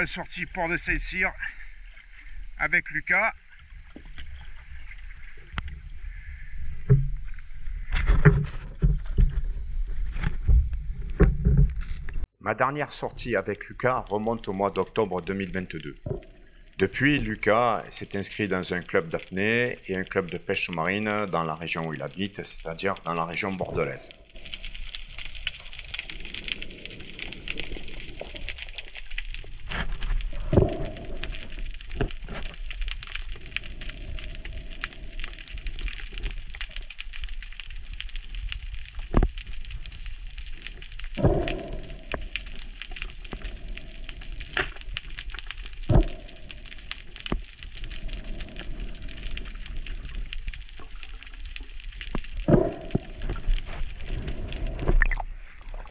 nouvelle sortie port de Saint-Cyr avec Lucas. Ma dernière sortie avec Lucas remonte au mois d'octobre 2022. Depuis, Lucas s'est inscrit dans un club d'apnée et un club de pêche sous-marine dans la région où il habite, c'est-à-dire dans la région bordelaise.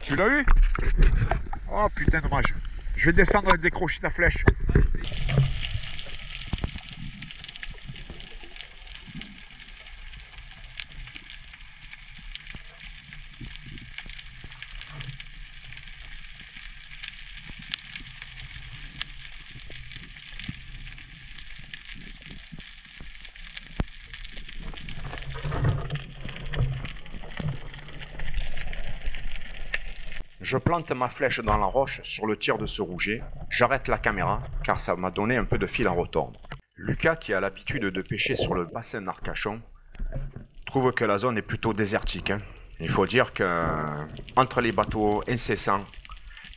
Tu l'as eu? Oh putain, dommage. Je vais descendre et décrocher ta flèche. Je plante ma flèche dans la roche sur le tir de ce rouget. J'arrête la caméra car ça m'a donné un peu de fil à retordre. Lucas, qui a l'habitude de pêcher sur le bassin d'Arcachon, trouve que la zone est plutôt désertique. Il faut dire que entre les bateaux incessants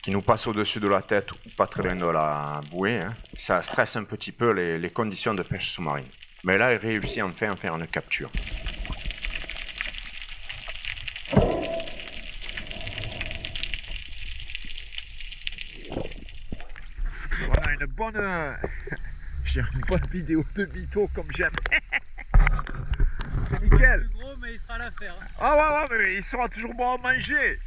qui nous passent au-dessus de la tête ou pas très loin de la bouée, ça stresse un petit peu les conditions de pêche sous-marine. Mais là, il réussit enfin à faire une capture. Voilà une bonne... J'ai une bonne vidéo de mytho comme j'aime. C'est nickel. Plus gros, mais il fera l'affaire. Ah ouais, mais il sera toujours bon à manger.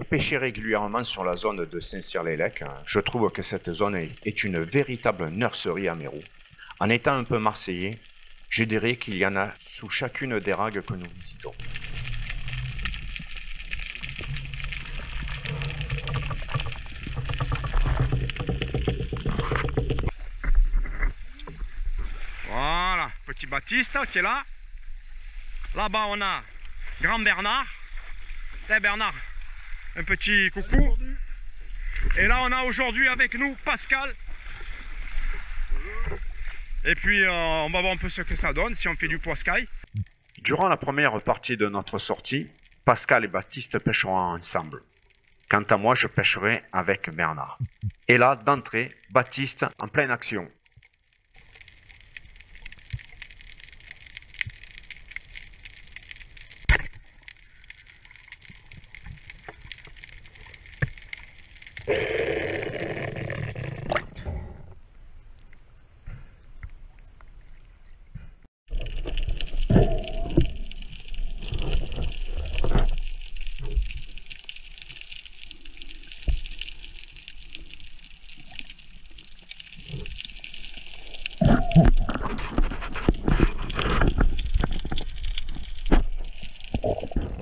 Pêcher régulièrement sur la zone de Saint-Cyr-les-Lecs, je trouve que cette zone est une véritable nurserie à mérous. En étant un peu marseillais, je dirais qu'il y en a sous chacune des ragues que nous visitons. Voilà, petit Baptiste qui est là. Là-bas, on a Grand Bernard. Et Bernard, un petit coucou. Et là, on a aujourd'hui avec nous Pascal. Et puis, on va voir un peu ce que ça donne si on fait du poiscaille. Durant la première partie de notre sortie, Pascal et Baptiste pêcheront ensemble. Quant à moi, je pêcherai avec Bernard. Et là, d'entrée, Baptiste en pleine action.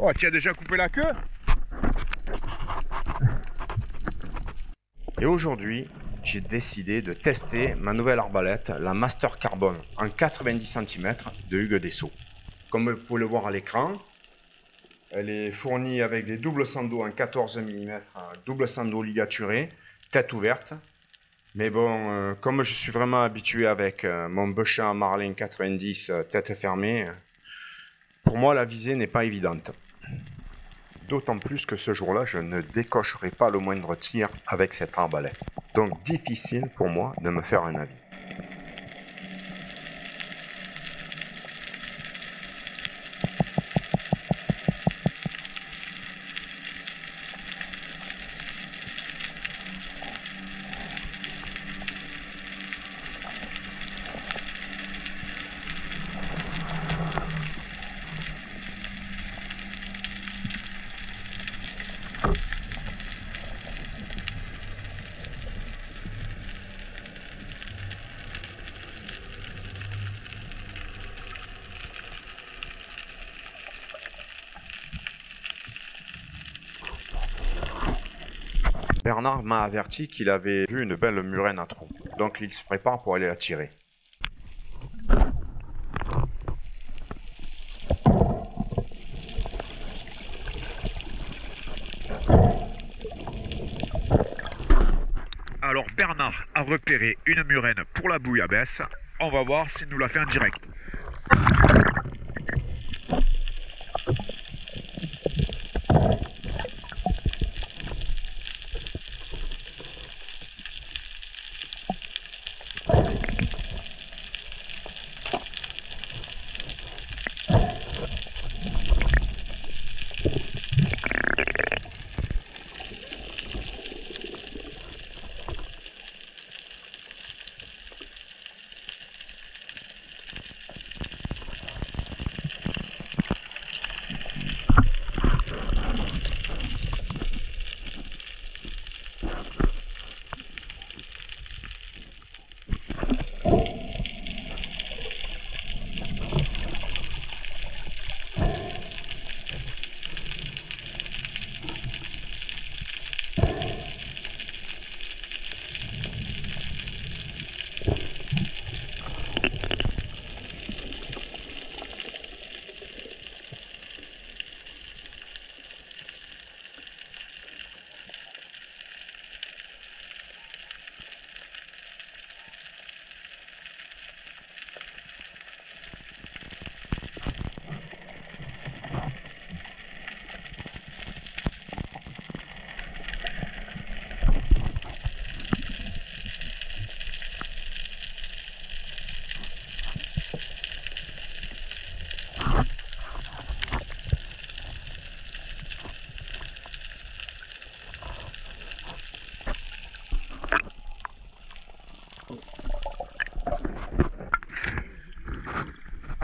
Oh, tu as déjà coupé la queue? Et aujourd'hui, j'ai décidé de tester ma nouvelle arbalète, la Master Carbone en 90 cm de Hugues Dessau. Comme vous pouvez le voir à l'écran, elle est fournie avec des doubles sandos en 14 mm, double sando ligaturé, tête ouverte. Mais bon, comme je suis vraiment habitué avec mon Bochat Marlin 90 tête fermée, pour moi la visée n'est pas évidente. D'autant plus que ce jour-là, je ne décocherai pas le moindre tir avec cette arbalète. Donc difficile pour moi de me faire un avis. Bernard m'a averti qu'il avait vu une belle murène à trou, donc il se prépare pour aller la tirer. Alors Bernard a repéré une murène pour la bouillabaisse. On va voir s'il nous la fait en direct.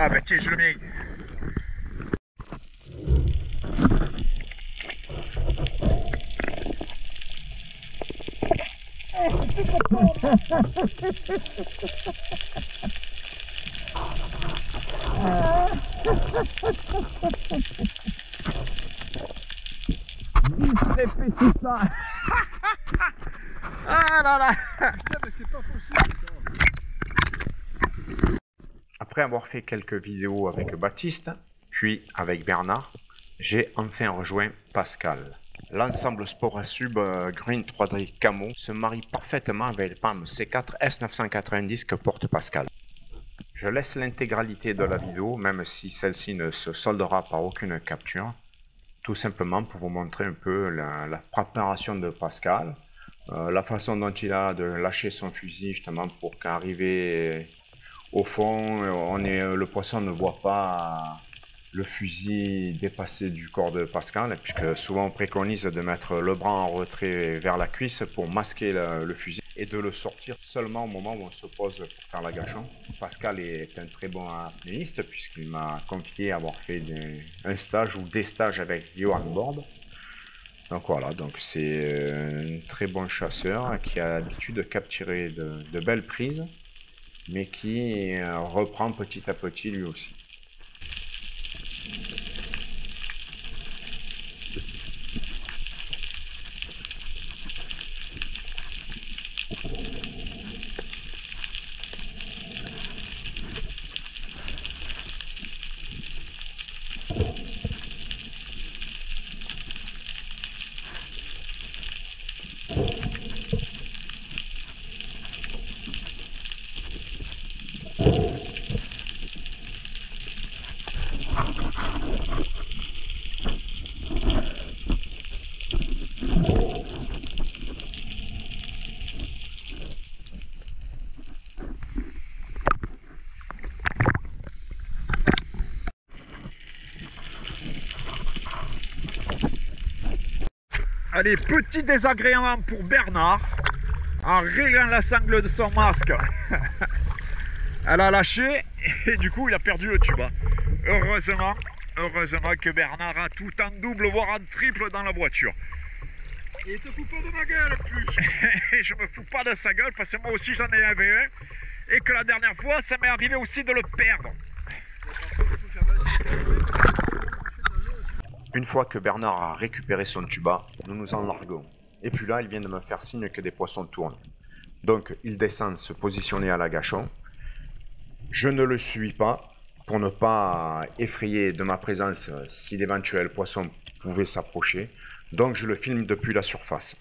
Ah bah tiens, je le mets. Ah là là. Après avoir fait quelques vidéos avec Baptiste, puis avec Bernard, j'ai enfin rejoint Pascal. L'ensemble Sporasub Green 3D Camo se marie parfaitement avec le PAM C4 S990 que porte Pascal. Je laisse l'intégralité de la vidéo, même si celle-ci ne se soldera par aucune capture, tout simplement pour vous montrer un peu la préparation de Pascal, la façon dont il a de lâcher son fusil justement pour qu'arrivé au fond, le poisson ne voit pas le fusil dépasser du corps de Pascal, puisque souvent on préconise de mettre le bras en retrait vers la cuisse pour masquer le fusil et de le sortir seulement au moment où on se pose pour faire l'agachon. Pascal est un très bon apnéiste puisqu'il m'a confié avoir fait un stage ou des stages avec Johan Bord. Donc voilà, donc c'est un très bon chasseur qui a l'habitude de capturer de belles prises, mais qui reprend petit à petit lui aussi. Allez, petit désagrément pour Bernard. En rayant la sangle de son masque, elle a lâché et du coup il a perdu le tuba. Heureusement que Bernard a tout en double, voire en triple dans la voiture. Et te fous pas de ma gueule en plus. Et je me fous pas de sa gueule parce que moi aussi j'en ai un un et que la dernière fois ça m'est arrivé aussi de le perdre. Une fois que Bernard a récupéré son tuba, nous nous en larguons. Et puis là, il vient de me faire signe que des poissons tournent. Donc, il descend se positionner à l'agachon. Je ne le suis pas pour ne pas effrayer de ma présence si d'éventuels poissons pouvaient s'approcher. Donc, je le filme depuis la surface.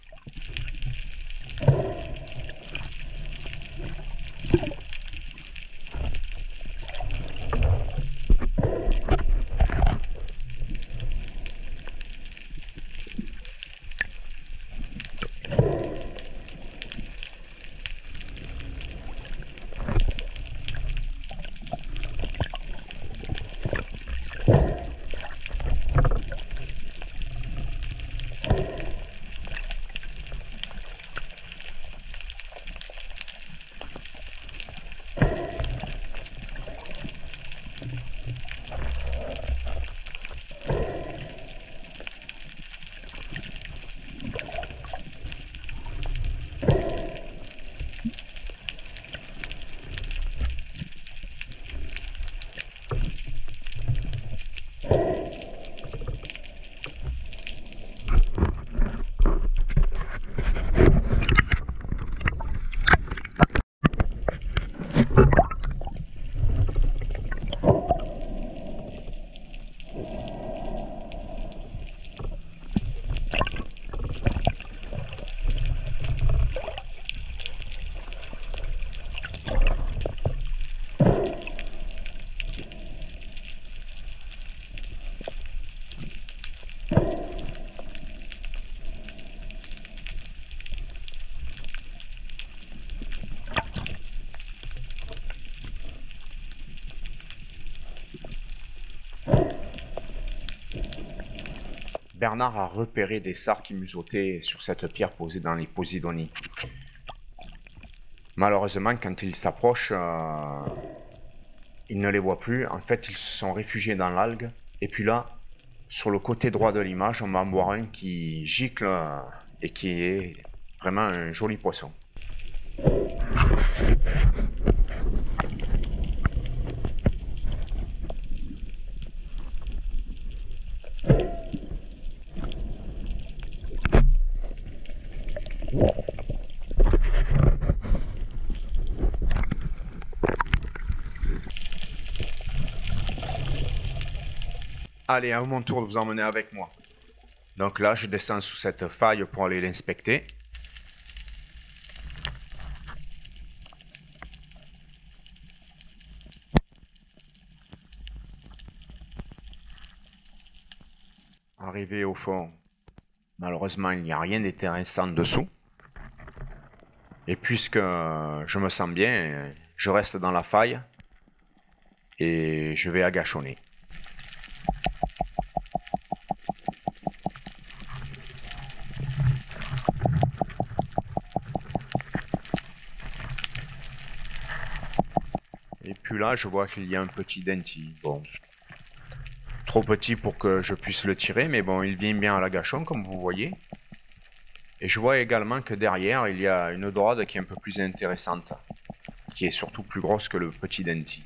Bernard a repéré des sards qui musotaient sur cette pierre posée dans les Posidonies. Malheureusement, quand il s'approche, il ne les voit plus. En fait, ils se sont réfugiés dans l'algue. Et puis là, sur le côté droit de l'image, on va en voir un qui gicle et qui est vraiment un joli poisson. Allez, à mon tour de vous emmener avec moi. Donc là, je descends sous cette faille pour aller l'inspecter. Arrivé au fond, malheureusement, il n'y a rien d'intéressant dessous. Et puisque je me sens bien, je reste dans la faille et je vais agachonner. Et puis là, je vois qu'il y a un petit denti. Bon, trop petit pour que je puisse le tirer, mais bon, il vient bien à l'agachon, comme vous voyez. Et je vois également que derrière, il y a une dorade qui est un peu plus intéressante, qui est surtout plus grosse que le petit denti.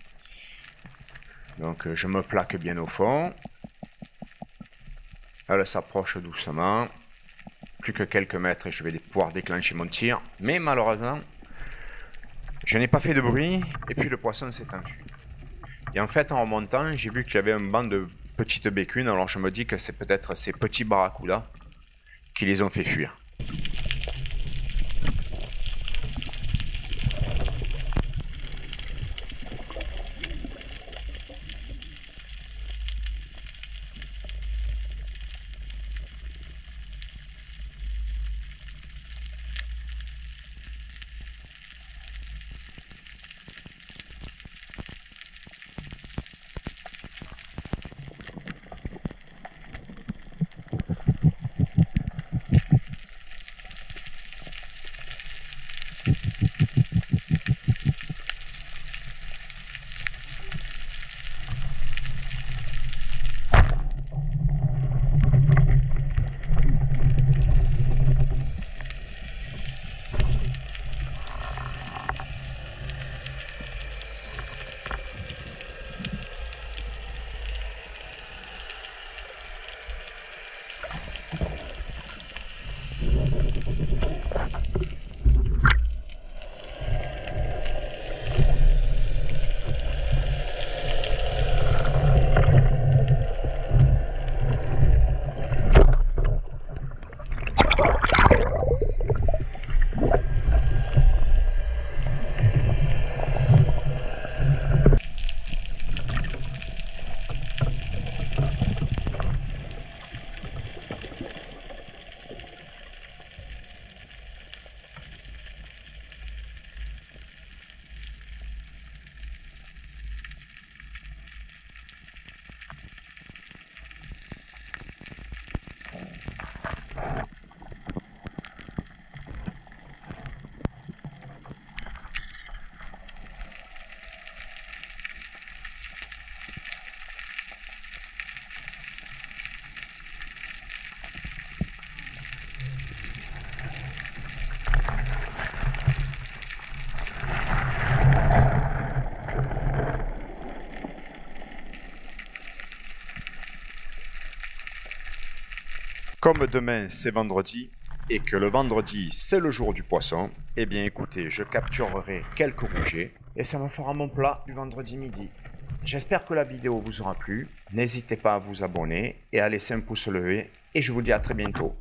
Donc, je me plaque bien au fond. Elle s'approche doucement. Plus que quelques mètres et je vais pouvoir déclencher mon tir. Mais malheureusement, je n'ai pas fait de bruit et puis le poisson s'est enfui. Et en fait, en remontant, j'ai vu qu'il y avait un banc de petites bécunes. Alors je me dis que c'est peut-être ces petits barracudas qui les ont fait fuir. Comme demain c'est vendredi et que le vendredi c'est le jour du poisson, eh bien écoutez, je capturerai quelques rougets et ça me fera mon plat du vendredi midi. J'espère que la vidéo vous aura plu. N'hésitez pas à vous abonner et à laisser un pouce levé et je vous dis à très bientôt.